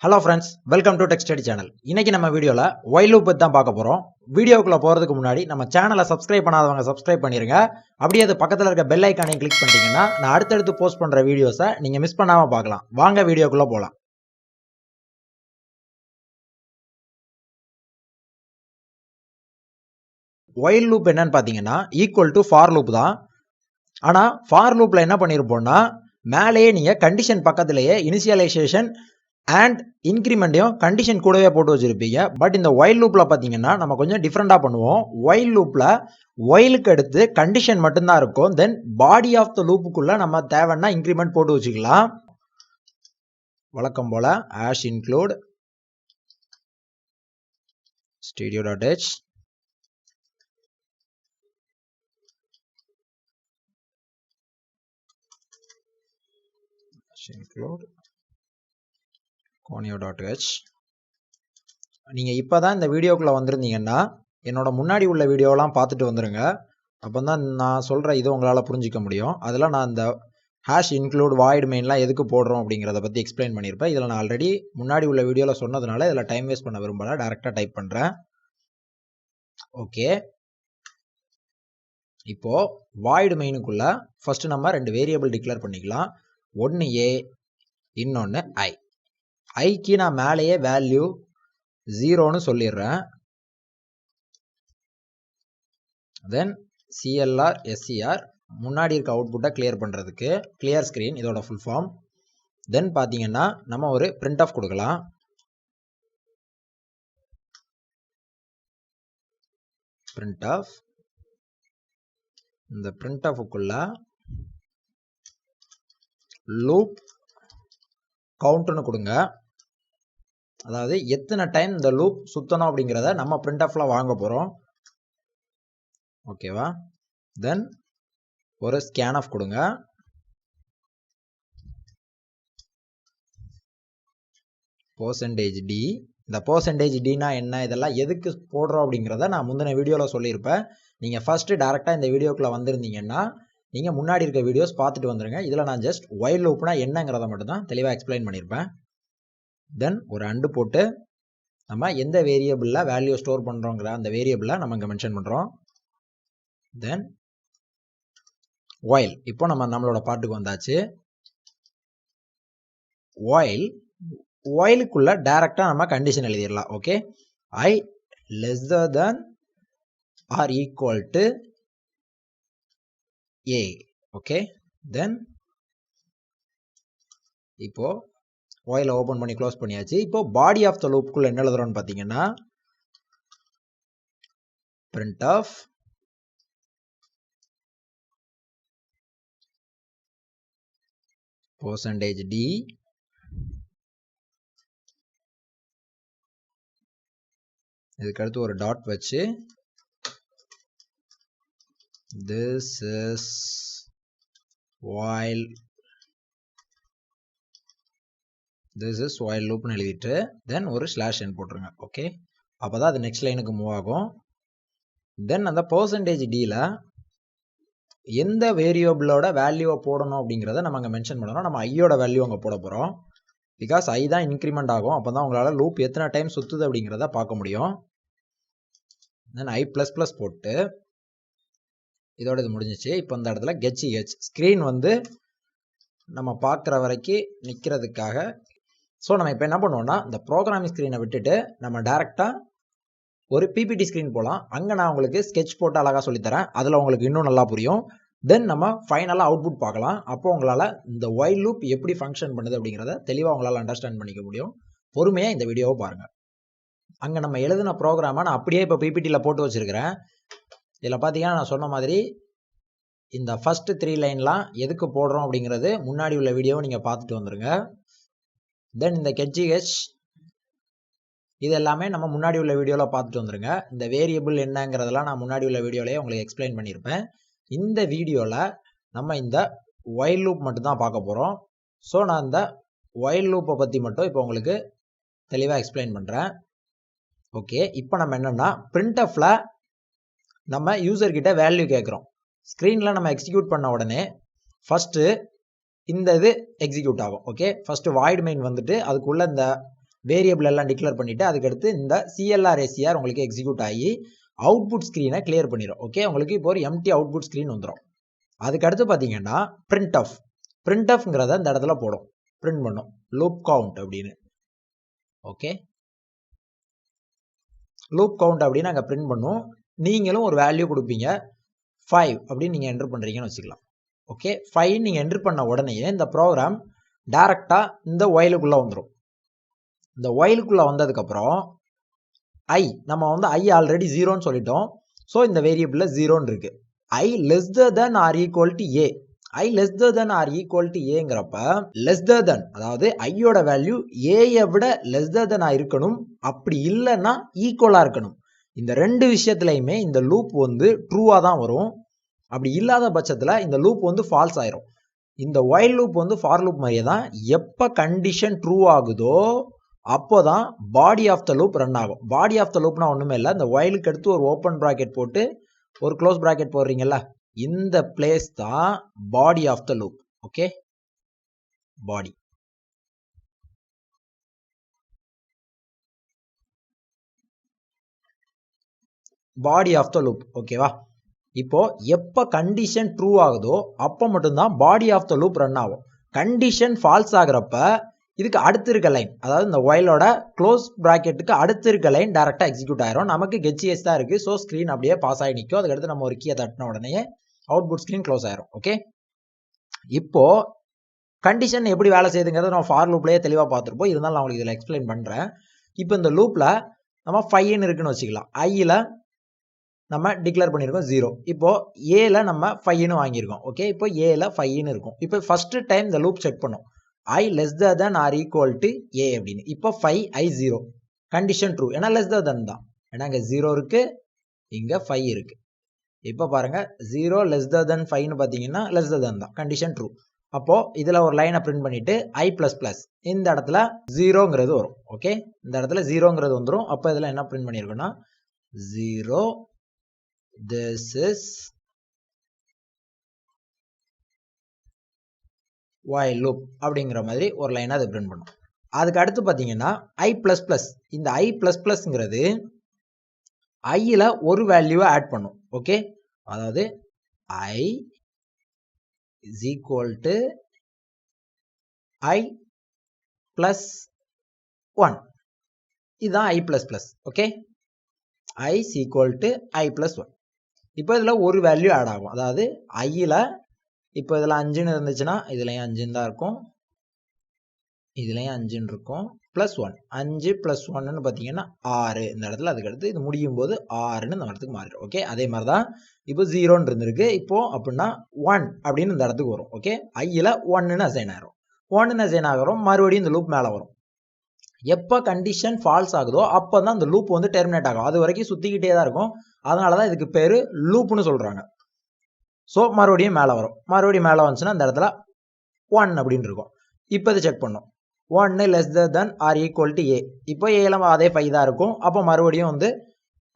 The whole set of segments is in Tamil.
Hello friends, welcome to Tech Study channel. இன்னைக்கு நம்ம வீடியோல while loop பத்தி தான் பார்க்க போறோம். வீடியோக்குள்ள போறதுக்கு முன்னாடி நம்ம சேனலை சப்ஸ்கிரைப் பண்ணாதவங்க சப்ஸ்கிரைப் பண்ணிருங்க. அப்படியே அது பக்கத்துல இருக்க பெல் ஐகானை கிளிக் பண்ணிட்டீங்கன்னா நான் அடுத்தடுத்து போஸ்ட் பண்ற வீடியோஸை நீங்க மிஸ் பண்ணாம பார்க்கலாம். வாங்க வீடியோக்குள்ள போலாம். while loop என்னன்னு பாத்தீங்கன்னா ஈக்குவல் டு ஃபார் லூப் தான். ஆனா ஃபார் லூப்ல என்ன பண்ணிருப்போம்னா மேலேயே நீங்க கண்டிஷன் பக்கத்திலேயே இனிஷியலைசேஷன் அண்ட் இன்க்ரிமெண்ட்டையும் கண்டிஷன் கூடவே போட்டு வச்சிருப்பீங்க. பட் இந்த while loopல பாத்தீங்கன்னா நம்ம கொஞ்சம் டிஃப்ரெண்டா பண்ணுவோம். while loopல whileக்கு அடுத்து கண்டிஷன் மட்டும்தான் இருக்கும். தென் பாடி ஆஃப் த லூப்புக்குள்ள நம்ம தேவைன்னா இன்க்ரிமெண்ட் போட்டு வச்சுக்கலாம். வழக்கம் போல hash include stereo.h include conio.h. நீங்க இப்பதான் இந்த வீடியோக்குள்ள வந்திருந்தீங்கன்னா என்னோட முன்னாடி உள்ள வீடியோலாம் பார்த்துட்டு வந்துருங்க. அப்பதான் நான் சொல்ற இது உங்களால புரிஞ்சிக்க முடியும். அதெல்லாம் நான் இந்த hash include void mainலாம் எதுக்கு போடுறோம் அப்படிங்கறத பத்தி எக்ஸ்பிளைன் பண்ணிருப்பேன். இதுல நான் ஆல்ரெடி முன்னாடி உள்ள வீடியோல சொன்னதுனால இதுல டைம் வேஸ்ட் பண்ண விரும்பல, டைரக்டா டைப் பண்றேன். ஓகே, இப்போ void mainக்குள்ள ஃபர்ஸ்ட் நம்ம ரெண்டு வேரியபிள் டிக்ளேர் பண்ணிக்கலாம். ஒன்னு a, இன்னொன்னு i. ஐக்கு நான் மேலேயே வேல்யூ 0ன்னு சொல்லிடுறேன். தென் clr ser முன்னாடி இருக்க அவுட்புட்டை கிளியர் பண்றதுக்கு கிளியர் ஸ்கிரீன் இதோட ஃபுல் ஃபார்ம். தென் பாத்தீங்கன்னா நம்ம ஒரு பிரிண்ட் ஆஃப் கொடுக்கலாம். பிரிண்ட் ஆஃப், இந்த பிரிண்ட் ஆஃப்க்குள்ள லூப் கவுண்ட்னு கொடுங்க. அதாவது எத்தனை டைம் இந்த லூப் சுத்தணும் அப்படிங்கிறத நம்ம பிரிண்ட் ஆஃப்ல வாங்க போறோம். ஓகேவா? தென் ஒரு ஸ்கேன் ஆஃப் கொடுங்க. %d, இந்த %dனா என்ன, இதெல்லாம் எதுக்கு போடுறோம் அப்படிங்கிறத நான் முந்தின வீடியோல சொல்லியிருப்பேன். நீங்க ஃபர்ஸ்ட் டைரக்டா இந்த வீடியோக்குள்ள வந்திருந்தீங்கன்னா நீங்க முன்னாடி இருக்க வீடியோஸ் பார்த்துட்டு வந்துருங்க. இதுல நான் ஜஸ்ட் while loopனா என்னங்கிறத மட்டும் தான் தெளிவா எக்ஸ்பிளைன் பண்ணியிருப்பேன். தென் ஒரு அண்டு போட்டு நம்ம எந்த வேரியபிள்ல வேல்யூ ஸ்டோர் பண்றோங்கிற அந்த வேரியபிள நம்ம இங்க மென்ஷன் பண்றோம். தென் while, இப்போ நம்ம நம்மளோட பாட்டுக்கு வந்தாச்சு. whileக்குள்ள டைரக்டா நம்ம கண்டிஷன் எழுதிடலாம். Okay, i lesser than or equal to a. Okay, then இப்போ while ஓபன் பண்ணி க்ளோஸ் பண்ணியாச்சு. இப்போ பாடி ஆஃப் த லூப்புக்குள்ள என்ன எழுதுறோம்னு பாத்தீங்கன்னா print of %d இதுக்கு அடுத்து ஒரு டாட் வச்சு this is while loopனு எழுதிட்டு தென் ஒரு ஸ்லாஷ் n போட்டுருங்க. ஓகே, அப்பதான் அது நெக்ஸ்ட் லைனுக்கு மூவ் ஆகும். தென் அந்த %dல எந்த வேரியபிளோட வேல்யூவை போடணும் அப்படிங்கிறத நம்ம அங்க மென்ஷன் பண்ணணும். நம்ம ஐயோட வேல்யூ அங்க போட போறோம். பிகாஸ் ஐ தான் இன்க்ரிமெண்ட் ஆகும். அப்பதான் உங்களால லூப் எத்தனை டைம் சுத்துது அப்படிங்கிறத பார்க்க முடியும். தென் i++ போட்டு இதோட இது முடிஞ்சிச்சு. இப்போ இந்த இடத்துல கெட்ச் ஸ்கிரீன் வந்து நம்ம பார்க்குற வரைக்கும் நிற்கிறதுக்காக. ஸோ நம்ம இப்போ என்ன பண்ணுவோம்னா இந்த ப்ரோக்ராமிங் ஸ்க்ரீனை விட்டுட்டு நம்ம டைரெக்டாக ஒரு பிபிடி ஸ்க்ரீன் போகலாம். அங்கே நான் உங்களுக்கு ஸ்கெட்ச் போட்டு அழகாக சொல்லித்தரேன். அதில் உங்களுக்கு இன்னும் நல்லா புரியும். தென் நம்ம ஃபைனலாக அவுட்புட் பார்க்கலாம். அப்போ உங்களால் இந்த while loop எப்படி ஃபங்க்ஷன் பண்ணுது அப்படிங்கிறத தெளிவாக உங்களால் அண்டர்ஸ்டாண்ட் பண்ணிக்க முடியும். பொறுமையாக இந்த வீடியோவை பாருங்கள். அங்கே நம்ம எழுதின ப்ரோக்ராமை நான் அப்படியே இப்போ பிபிடியில் போட்டு வச்சிருக்கிறேன். இதில் பார்த்தீங்கன்னா நான் சொன்ன மாதிரி இந்த ஃபர்ஸ்ட் 3 லைன்லாம் எதுக்கு போடுறோம் அப்படிங்கிறது முன்னாடி உள்ள வீடியோவை நீங்கள் பார்த்துட்டு வந்துருங்க. தென் இந்த கெட்ச் இது எல்லாமே நம்ம முன்னாடி உள்ள வீடியோவில் பார்த்துட்டு வந்துருங்க. இந்த வேரியபிள் என்னங்கிறதெல்லாம் நான் முன்னாடி உள்ள வீடியோலேயே உங்களுக்கு எக்ஸ்பிளைன் பண்ணியிருப்பேன். இந்த வீடியோவில் நம்ம இந்த while loop மட்டும் தான் பார்க்க போகிறோம். ஸோ நான் இந்த while loopஐ பற்றி மட்டும் இப்போ உங்களுக்கு தெளிவாக எக்ஸ்பிளைன் பண்ணுறேன். ஓகே, இப்போ நம்ம என்னன்னா printfல நம்ம யூசர் கிட்ட வேல்யூ கேட்குறோம். ஸ்க்ரீனில் நம்ம எக்ஸிக்யூட் பண்ண உடனே ஃபர்ஸ்ட் இந்த இது எக்ஸிக்யூட் ஆகும். ஓகே, ஃபர்ஸ்ட் void main வந்துட்டு அதுக்குள்ள இந்த வேரியபிள் எல்லாம் டிக்ளேர் பண்ணிட்டு அதுக்கடுத்து இந்த CLR உங்களுக்கு எக்ஸிக்யூட் ஆகி அவுட்புட் ஸ்க்ரீனை கிளியர் பண்ணிடும். ஓகே, உங்களுக்கு இப்போ ஒரு எம்டி அவுட்புட் ஸ்க்ரீன் வந்துடும். அதுக்கடுத்து பார்த்தீங்கன்னா பிரிண்ட் ஆஃப்ங்கிறத இந்த இடத்துல போடும், பிரிண்ட் பண்ணும் லூப் கவுண்ட் அப்படின்னு. ஓகே, லூப் கவுண்ட் அப்படின்னு அங்கே பிரிண்ட் பண்ணும். நீங்களும் ஒரு வேல்யூ கொடுப்பீங்க, 5 அப்படின்னு நீங்கள் என்டர் பண்ணுறீங்கன்னு வச்சுக்கலாம். ஓகே, 5 நீங்கள் என்டர் பண்ண உடனே இந்த ப்ரோக்ராம் டைரக்டாக இந்த ஒயிலுக்குள்ளே வந்துடும். இந்த ஒயிலுக்குள்ளே வந்ததுக்கப்புறம் நம்ம வந்து ஆல்ரெடி 0ன்னு சொல்லிட்டோம். ஸோ இந்த வேரியபிளில் 0ன்னு இருக்கு. I lesser than or equal to a. I lesser than or equal to aங்கிறப்ப lesser than அதாவது ஐயோட வேல்யூ ஏயை விட lesser than இருக்கணும், அப்படி இல்லைன்னா ஈக்குவலாக இருக்கணும். இந்த ரெண்டு விஷயத்துலையுமே இந்த லூப் வந்து ட்ரூவாக தான் வரும். அப்படி இல்லாத பட்சத்தில் இந்த லூப் வந்து ஃபால்ஸ் ஆயிரும். இந்த while லூப் வந்து ஃபார் லூப் மாதிரியே தான். எப்போ கண்டிஷன் ட்ரூ ஆகுதோ அப்போதான் body of the loop run ஆகும். பாடி ஆஃப் த லூப்னா ஒன்றுமே இல்லை, இந்த whileக்கு அடுத்து ஒரு ஓப்பன் ப்ராக்கெட் போட்டு ஒரு க்ளோஸ் ப்ராக்கெட் போடுறீங்கல்ல, இந்த பிளேஸ் தான் body of the loop. Okay, body of the loop. ஓகேவா, இப்போ எப்போ கண்டிஷன் ட்ரூ ஆகுதோ அப்போ மட்டும்தான் body of the loop run ஆகும். கண்டிஷன் ஃபால்ஸ் ஆகிறப்ப இதுக்கு அடுத்து இருக்க லைன், அதாவது இந்த ஒயிலோட க்ளோஸ் ப்ராக்கெட்டுக்கு அடுத்து இருக்க லைன் டைரக்டாக எக்ஸிக்யூட் ஆயிரும். நமக்கு கெட்சிஎஸ் தான் இருக்குது, ஸோ ஸ்க்ரீன் அப்படியே பாஸ் ஆகி நிற்கும். அதுக்கடுத்து நம்ம ஒரு கீயை தட்டின உடனே அவுட்புட் ஸ்க்ரீன் க்ளோஸ் ஆயிரும். ஓகே, இப்போ கண்டிஷன் எப்படி வேலை செய்யுதுங்கிறத நம்ம ஃபார் லூப்லேயே தெளிவாக பார்த்துருப்போம். இருந்தாலும் நான் உங்களுக்கு இதில் எக்ஸ்பிளைன் பண்ணுறேன். இப்போ இந்த லூப்பில் நம்ம 5ன்னு இருக்குன்னு வச்சுக்கலாம். ஐயில் நம்ம டிக்ளேர் பண்ணியிருக்கோம் 0. இப்போ ஏல நம்ம 5ன்னு வாங்கியிருக்கோம். ஓகே, இப்போ ஏல 5ன்னு இருக்கும். இப்போ ஃபர்ஸ்ட் டைம் இந்த லூப் செக் பண்ணோம், I lesser than or equal to a அப்படின்னு. இப்போ 5 I 0 கண்டிஷன் ட்ரூ, ஏன்னா lesser than தான், ஏன்னா இங்கே 0 இருக்கு, இங்கே 5 இருக்கு. இப்போ பாருங்க 0 lesser than 5ன்னு பார்த்தீங்கன்னா lesser than தான், கண்டிஷன் ட்ரூ. அப்போ இதில் ஒரு லைனை பிரிண்ட் பண்ணிட்டு I++, இந்த இடத்துல 0ங்கிறது வரும். ஓகே, இந்த இடத்துல 0ங்கிறது வந்துடும். அப்போ இதில் என்ன print பண்ணியிருக்கோன்னா 0 this is while loop அப்படிங்கிற மாதிரி ஒரு லைனை அதை பிரிண்ட் பண்ணும். அதுக்கு அடுத்து பார்த்தீங்கன்னா I++, இந்த I++ங்கிறது ஐயில் ஒரு வேல்யூவை ஆட் பண்ணும். ஓகே, அதாவது I is equal to I+1, இதுதான் I++. Okay, I is equal to I+1. இப்போ இதில் ஒரு வேல்யூ ஆட் ஆகும், அதாவது ஐயில் இப்போ இதில் 5ன்னு இருந்துச்சுன்னா இதுலையும் 5ன்னு தான் இருக்கும், இதுலையும் 5ன்னு இருக்கும், +1, 5 + 1ன்னு பார்த்தீங்கன்னா 6 இந்த இடத்துல. அதுக்கடுத்து இது முடியும் போது 6ன்னு இந்த இடத்துக்கு மாறிடும். ஓகே, அதே மாதிரி தான் இப்போ 0ன்னு இருந்திருக்கு, இப்போ அப்படின்னா 1 அப்படின்னு இந்த இடத்துக்கு வரும். ஓகே, ஐயில் 1ன்னு அசைன் ஆகிரும். 1ன்னு அசைன் ஆகிறோம், மறுபடியும் இந்த லூப் மேலே வரும். எப்போ கண்டிஷன் ஃபால்ஸ் ஆகுதோ அப்போ தான் இந்த லூப் வந்து டெர்மினேட் ஆகும். அது வரைக்கும் சுற்றிக்கிட்டே தான் இருக்கும். அதனால தான் இதுக்கு பேர் லூப்னு சொல்கிறாங்க. ஸோ மறுபடியும் மேலே வரும், மறுபடியும் மேலே வந்துச்சுன்னா இந்த இடத்துல 1 அப்படின்னு இருக்கும். இப்போ இது செக் பண்ணோம், 1 lesser than or equal to a. இப்போ ஏல அதே 5 தான் இருக்கும். அப்போ மறுபடியும் வந்து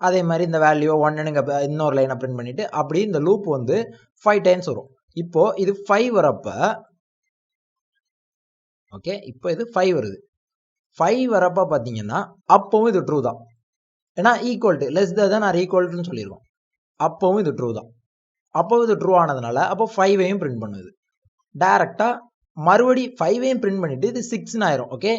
அதே மாதிரி இந்த வேல்யூ 1ன்னு இன்னொரு லைனை பிரிண்ட் பண்ணிட்டு அப்படி இந்த லூப் வந்து 5 டைம்ஸ் வரும். இப்போ இது 5 வரப்ப, ஓகே, இப்போ இது 5 வருது. 5 வரப்ப பார்த்தீங்கன்னா அப்பவும் இது ட்ரூ தான், ஏன்னா equal to lesser than or equal to சொல்லியிருக்கோம். அப்பவும் இது ட்ரூ தான். அப்போ இது ட்ரூ ஆனதுனால அப்போ 5ஐயும் பிரிண்ட் பண்ணுது. டைரக்டா மறுபடி 5ஐயும் பிரிண்ட் பண்ணிட்டு இது 6ன்னு ஆயிரும். ஓகே,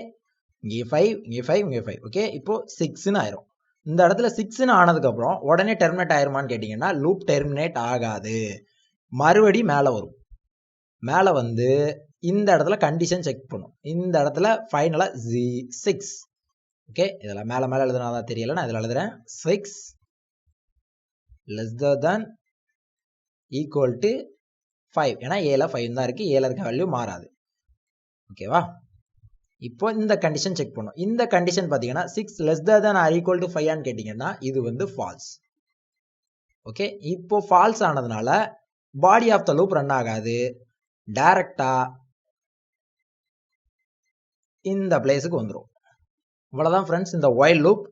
இங்கே 5 இங்கே 5 இங்கே 5. ஓகே, இப்போ 6ன்னு ஆயிரும். இந்த இடத்துல 6ன்னு ஆனதுக்கப்புறம் உடனே டெர்மினேட் ஆயிருமான்னு கேட்டிங்கன்னா லூப் டெர்மினேட் ஆகாது, மறுபடி மேலே வரும். மேலே வந்து இந்த இடத்துல கண்டிஷன் செக் பண்ணும். இந்த இடத்துல ஃபைனலாக 6. ஓகே, இதில் மேலே மேலே எழுதுனா தான் தெரியல, நான் இதில் எழுதுறேன் 6 lesser than equal to 5, ஏன்னா ஏல 5 தான் இருக்குது, ஏல இருக்க வேல்யூ மாறாது. ஓகேவா, இப்போ இந்த கண்டிஷன் செக் பண்ணும். இந்த கண்டிஷன் பார்த்தீங்கன்னா 6 lesser than or equal to 5 ஆன்னு கேட்டிங்கன்னா இது வந்து ஃபால்ஸ். ஓகே, இப்போ ஃபால்ஸ் ஆனதுனால body of the loop run ஆகாது, டைரக்டா இந்த பிளேஸுக்கு வந்துடும். இவ்வளோதான் ஃப்ரெண்ட்ஸ் இந்த while லூப்.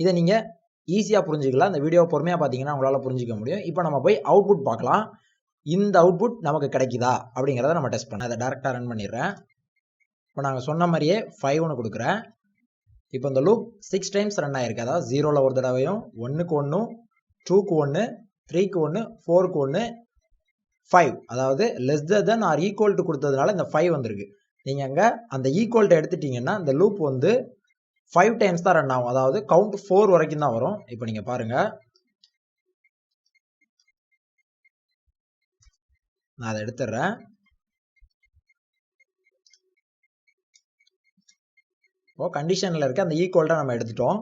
இதை நீங்கள் ஈஸியாக புரிஞ்சுக்கலாம். இந்த வீடியோ பொறுமையாக பார்த்தீங்கன்னா உங்களால் புரிஞ்சிக்க முடியும். இப்போ நம்ம போய் அவுட்புட் பார்க்கலாம். இந்த அவுட்புட் நமக்கு கிடைக்குதா அப்படிங்கிறத நம்ம டெஸ்ட் பண்ண. அதை டேரெக்டாக ரன் பண்ணிடுறேன். இப்போ நாங்கள் சொன்ன மாதிரியே 5 கொடுக்குறேன். இப்போ இந்த லூப் 6 டைம்ஸ் ரன் ஆயிருக்கு. அதாவது 0ல் ஒரு தடவையும், 1க்கு 1, 2க்கு 1, 3க்கு 1, 4க்கு 1, 5. அதாவது less than or equal to கொடுத்ததுனால இந்த 5 வந்திருக்கு. நீங்கள் அங்கே அந்த ஈக்குவல்ட்டு எடுத்துட்டீங்கன்னா இந்த லூப் வந்து 5 டைம்ஸ் தான் ரன் ஆகும். அதாவது கவுண்ட் 4 வரைக்கும் தான் வரும். இப்போ நீங்கள் பாருங்கள், நான் அதை எடுத்துடுறேன். இப்போ கண்டிஷனில் இருக்க அந்த ஈக்குவல்ட்டாக நம்ம எடுத்துட்டோம்.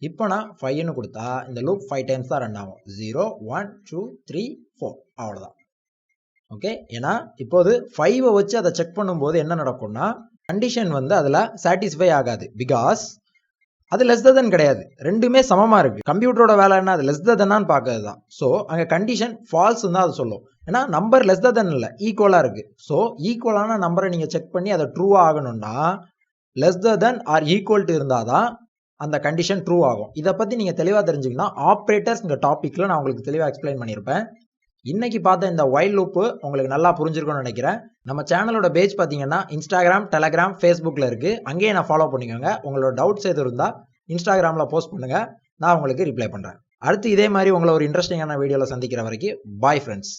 இப்போ நான் 5ன்னு கொடுத்தா இந்த லூப் 5 டைம்ஸ் தான் ரன் ஆகும். 0, 1, 2, 3, 4 அவ்வளோதான். ஓகே, ஏன்னா இப்போது 5 வச்சு அதை செக் பண்ணும்போது என்ன நடக்கும்னா கண்டிஷன் வந்து அதில் சாட்டிஸ்ஃபை ஆகாது. பிகாஸ் அது லெஸ் தென் கிடையாது, ரெண்டுமே சமமாக இருக்குது. கம்ப்யூட்டரோட வேலை என்ன, அது லெஸ் தென்னான்னு பார்க்கறது தான். ஸோ அங்கே கண்டிஷன் ஃபால்ஸ் தான் அது சொல்லும். ஏன்னா நம்பர் லெஸ் தென் இல்லை, ஈக்குவலாக இருக்குது. ஸோ ஈக்குவலான நம்பரை நீங்கள் செக் பண்ணி அதை ட்ரூவாக ஆகணும்னா less than or equal to இருந்தால் தான் அந்த கண்டிஷன் ட்ரூ ஆகும். இதை பற்றி நீங்கள் தெளிவாக தெரிஞ்சுக்கணும். ஆப்ரேட்டர்ஸ் இந்த டாப்பிக்கில் நான் உங்களுக்கு தெளிவாக எக்ஸ்பிளைன் பண்ணியிருப்பேன். இன்னைக்கு பார்த்த இந்த வைல் லூப்பு உங்களுக்கு நல்லா புரிஞ்சிருக்கும்னு நினைக்கிறேன். நம்ம சேனலோட பேஜ் பார்த்தீங்கன்னா இன்ஸ்டாகிராம், டெலகிராம், ஃபேஸ்புக்கில் இருக்குது. அங்கேயே நான் ஃபாலோ பண்ணிக்கோங்க. உங்களோட டவுட்ஸ் எது இருந்தால் இன்ஸ்டாகிராமில் போஸ்ட் பண்ணுங்கள், நான் உங்களுக்கு ரிப்ளை பண்ணுறேன். அடுத்து இதே மாதிரி உங்களை ஒரு இன்ட்ரெஸ்டிங்கான வீடியோவில் சந்திக்கிற வரைக்கும் பாய் ஃப்ரெண்ட்ஸ்.